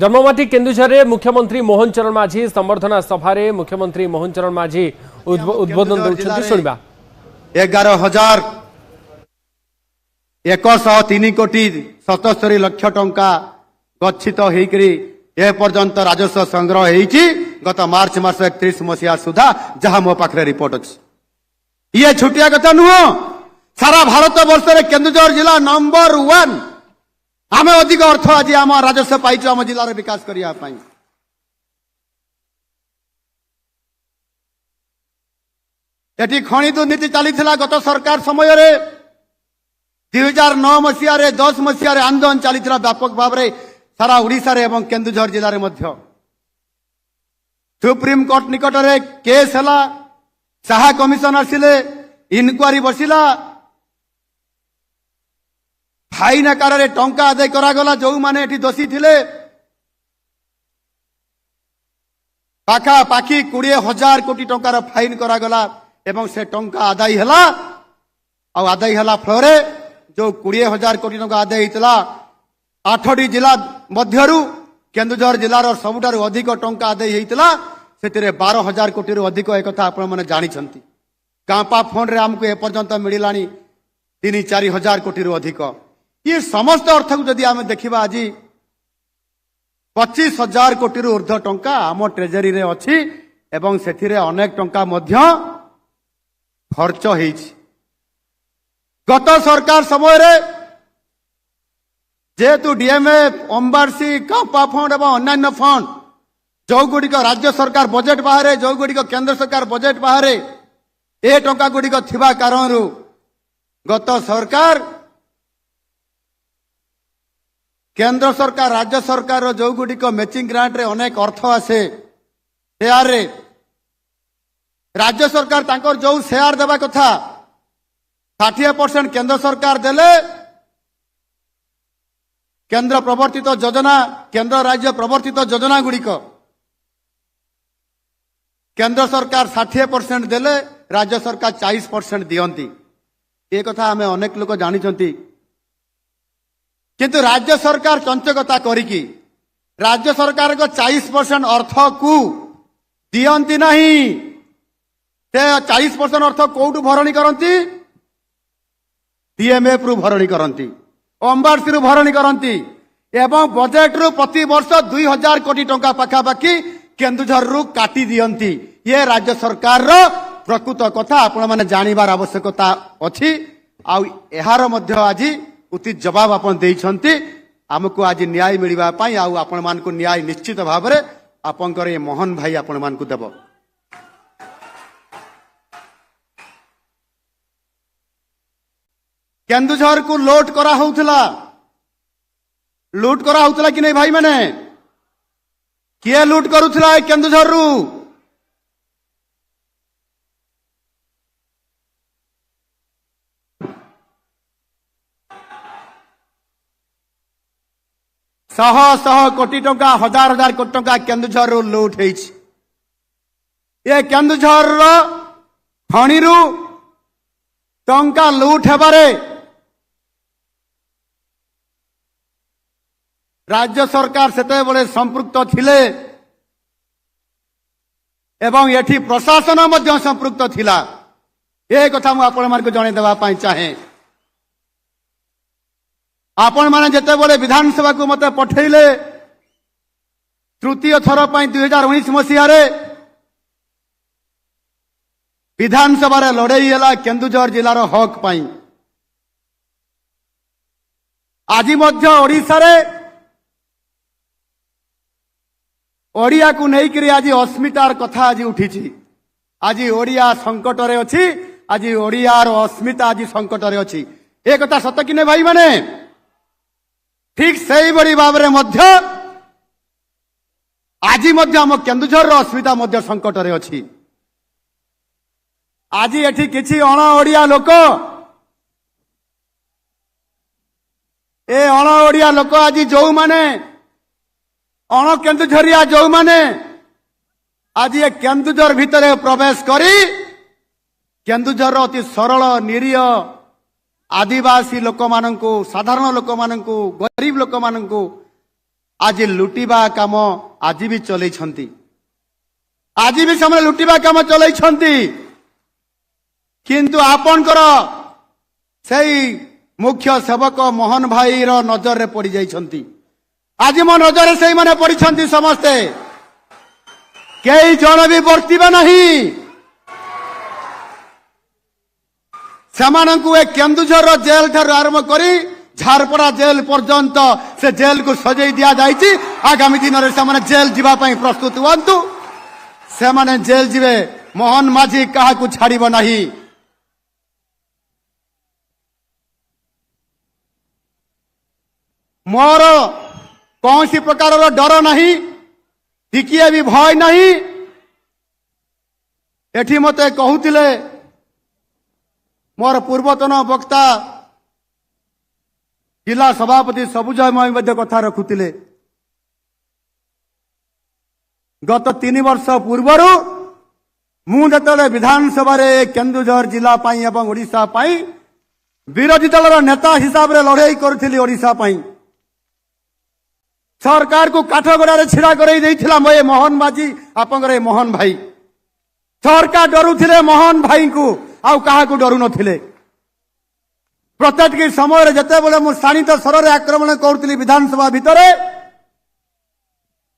जन्ममाटी केन्दुझर मुख्यमंत्री मोहन चरण माझी संबर्धना सभा मुख्यमंत्री मोहन चरण माझी उद्बोधन देउछन्ति सुनिबा 11,103 कोटी 77 लाख टंका गच्छित होइकरी ए पर्यंत राजस्व संग्रह होईची गत मार्च मास 31 मसिया सुधा जहां मो पाखरे रिपोर्ट अछि। ये छुटिया कथा नुह सारा भारत वर्ष रे केन्दुझर जिला नंबर 1 आम अधिक अर्थ आज आम राजस्व पाइछु आम जिलार विकास करिया पाई। एटी खणी दुर्नीति चली गत सरकार समय 2009 मसीह 10 मसीह आंदोलन चली व्यापक भाव में सारा ओडिशा रे एवं केन्दुझर जिले में मध्य सुप्रीम कोर्ट निकट में केस है साहा कमिशन आसिले इनक्वारी बसिला फाइन आकार टंका आदाय करागला जो माने दोषी थिले पाखापाखि 20,000 कोटी टंकार फाइन करागला एवं से टंका आदाय है आदाय है फल जो 20,000 कोटी टंका आदाय होता 8टी जिला मध्यरु केन्दुझर जिलार सबुठारु अधिक टंका आदाय होता से 12,000 कोटी रु अधिक एक आप जानी कांपा फोन रे आमको एपर्यंत मिलला 3-4 हजार कोटी रु अधिक ये समस्त अर्थ को जदि आम देखा आज 25,000 कोटी रु ऊर्ध्व टंका आम ट्रेजरी रे अच्छी एवं से अनेक टंका मध्य खर्च होईछि। गत सरकार समय रे जेहेतु डीएमए अम्बारसी कांपा फंड एवं अन्य फंड जो गुड़िक राज्य सरकार बजेट बाहर जो गुड़िक केंद्र सरकार बजेट बाहर ए टंका गुड़िक थिबा कारण गत सरकार केंद्र सरकार राज्य सरकार जो गुड़िक मैचिंग ग्रांट रे अनेक अर्थ आसे शेयर रे राज्य सरकार तांकर जो शेयर देवा कथा 60% केंद्र सरकार देले केंद्र प्रवर्तित योजना केंद्र राज्य प्रवर्तित योजना गुड़िक केंद्र सरकार 60% देले राज्य सरकार 40% दियंती ये कथा हमें अनेक लोग जानी किंतु राज्य सरकार चंचकता करिकी राज्य सरकार को 40% अर्थ को दियंती नहीं से 40% अर्थ कोउटु भरणी करंती डीएमएफ रु भरणी करंती अम्बारसी रु भरणी करंती एवं बजेट रु प्रति वर्ष 2,000 कोटी टंका पाखापाखि केन्दुझर रु काटी दियंती ये राज्य सरकार रो प्रकृत कथा आपण माने जानिबार आवश्यकता अछि। आउ एहार मध्य आज उचित जवाब आपण देइछंती हमको आज न्याय मिलवा पाई आउ आपण मान को न्याय निश्चित भाव में आपनकर ये मोहन भाई आपण मान को देबो। केन्दुझर को लूट करा होउथला कि नहीं भाई माने किए लूट करूथला केन्दुझर रु शह शह कोटी टंका हजार हजार कोटी टंका केन्दुझर रु लूट होइछि। ये केन्दुझर खणी रु टंका लूट हेबारे राज्य सरकार सेते बळे संपृक्त थिले एवं एठी प्रशासन मध्य संपृक्त थिला ए कथा मु आपण मान को जणे देबा पई चाहे। आपण माने जेते बळे विधानसभा को मते पठेइले तृतीय थर पई 2019 मसिया रे विधानसभा रे लड़ाई हला केन्दुझर जिलार हक पई आज मध्य ओडिशा रे ओडिया को नहीं आज अस्मितार कथा आज उठी आज ओडिया संकट रे अछि आज ओडियार अस्मिता आज संकट रे अछि ए कथा सत कि ने भाई माने ठीक सही बड़ी भाव में मध्य आज मध्य हम केन्दुझर अस्मिता मध्य संकट रे अछि। आज एठी किछि अण ओडिया लोक ए अण ओडिया लोक आज जो माने अण केन्दुझरिया जो माने आज ये केन्दुझर भितर प्रवेश करी केन्दुझर अति सरल निरीह आदिवासी लोक माननकु साधारण लोक माननकु गरीब लोक माननकु ଆଜି ଲୁଟିବା କାମ ଆଜି ବି ଚଲେଇଛନ୍ତି। ଆଜି ବି ସେମାନେ ଲୁଟିବା କାମ ଚଲେଇଛନ୍ତି। କିନ୍ତୁ ଆପଣଙ୍କର ସେଇ ମୁଖ୍ୟ ସେବକ ମୋହନ ଭାଇର ନଜରରେ ପଡ଼ିଯାଇଛନ୍ତି। ଆଜି ମୋ ନଜରରେ ସେଇମାନେ ପଡ଼ିଛନ୍ତି ସମସ୍ତେ। କେହି ଜଣେ ବି ବର୍ତ୍ତିବେ ନାହିଁ। ସେମାନଙ୍କୁ ଏ କେନ୍ଦୁଝର ଜେଲ ଠାରୁ ଆରମ୍ଭ କରି ଝାରପଡ଼ା ଜେଲ ପର୍ଯ୍ୟନ୍ତ ସେ ଜେଲକୁ ସଜେଇ ଦିଆଯାଇଛି। ଆଗାମୀ ଦିନରେ ସେମାନେ ଜେଲ ଯିବା ପାଇଁ ପ୍ରସ୍ତୁତ ହୁଅନ୍ତୁ। ସେମାନେ ଜେଲ ଯିବେ। ମୋହନ ମାଝୀ କାହାକୁ ଛାଡ଼ିବ ନାହିଁ। ମୋର କୌଣସି ପ୍ରକାରର ଡର ନାହିଁ, ଟିକିଏ ବି ଭୟ ନାହିଁ। ଏଠି ମତେ କହୁଥିଲେ ମୋର ପୂର୍ବତନ ବକ୍ତା ଜିଲ୍ଲା ସଭାପତି ସବୁଜ ମଧ୍ୟ କଥା ରଖୁଥିଲେ। ଗତ 3 ବର୍ଷ ପୂର୍ବରୁ ମୁଁ ଯେତେବେଳେ ବିଧାନସଭାରେ କେନ୍ଦୁଝର ଜିଲ୍ଲା ପାଇଁ ଏବଂ ଓଡ଼ିଶା ପାଇଁ ବିରୋଧୀ ଦଳର ନେତା ହିସାବରେ ଲଢ଼େଇ କରୁଥିଲି, ଓଡ଼ିଶା ପାଇଁ ସରକାରକୁ କାଠଗଡ଼ାରେ ଛିଡ଼ା କରାଇ ଦେଇଥିଲା ଏ ମୋହନ ମାଝୀ, ଆପଣଙ୍କର ଏ ମୋହନ ଭାଇ। ସରକାର ଡରୁଥିଲେ ମୋହନ ଭାଇଙ୍କୁ, ଆଉ କାହାକୁ ଡରୁ ନଥିଲେ। ପ୍ରତ୍ୟେକ ସମୟରେ ଯେତେବେଳେ ମୁଁ ଶାଣିତ ସ୍ୱରରେ ଆକ୍ରମଣ କରୁଥିଲି ବିଧାନସଭା ଭିତରେ,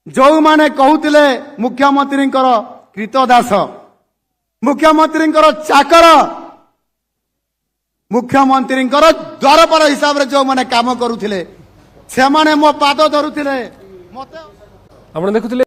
ଯୋଉମାନେ କହୁଥିଲେ ମୁଖ୍ୟମନ୍ତ୍ରୀଙ୍କର କ୍ରୀତଦାସ, ମୁଖ୍ୟମନ୍ତ୍ରୀଙ୍କର ଚାକର, ମୁଖ୍ୟମନ୍ତ୍ରୀଙ୍କର ଦ୍ୱାରପାଳ ହିସାବରେ ଯୋଉମାନେ କାମ କରୁଥିଲେ, ସେମାନେ ମୋ ପାଦ ଧରୁଥିଲେ। ଆପଣ ଦେଖୁଥିଲେ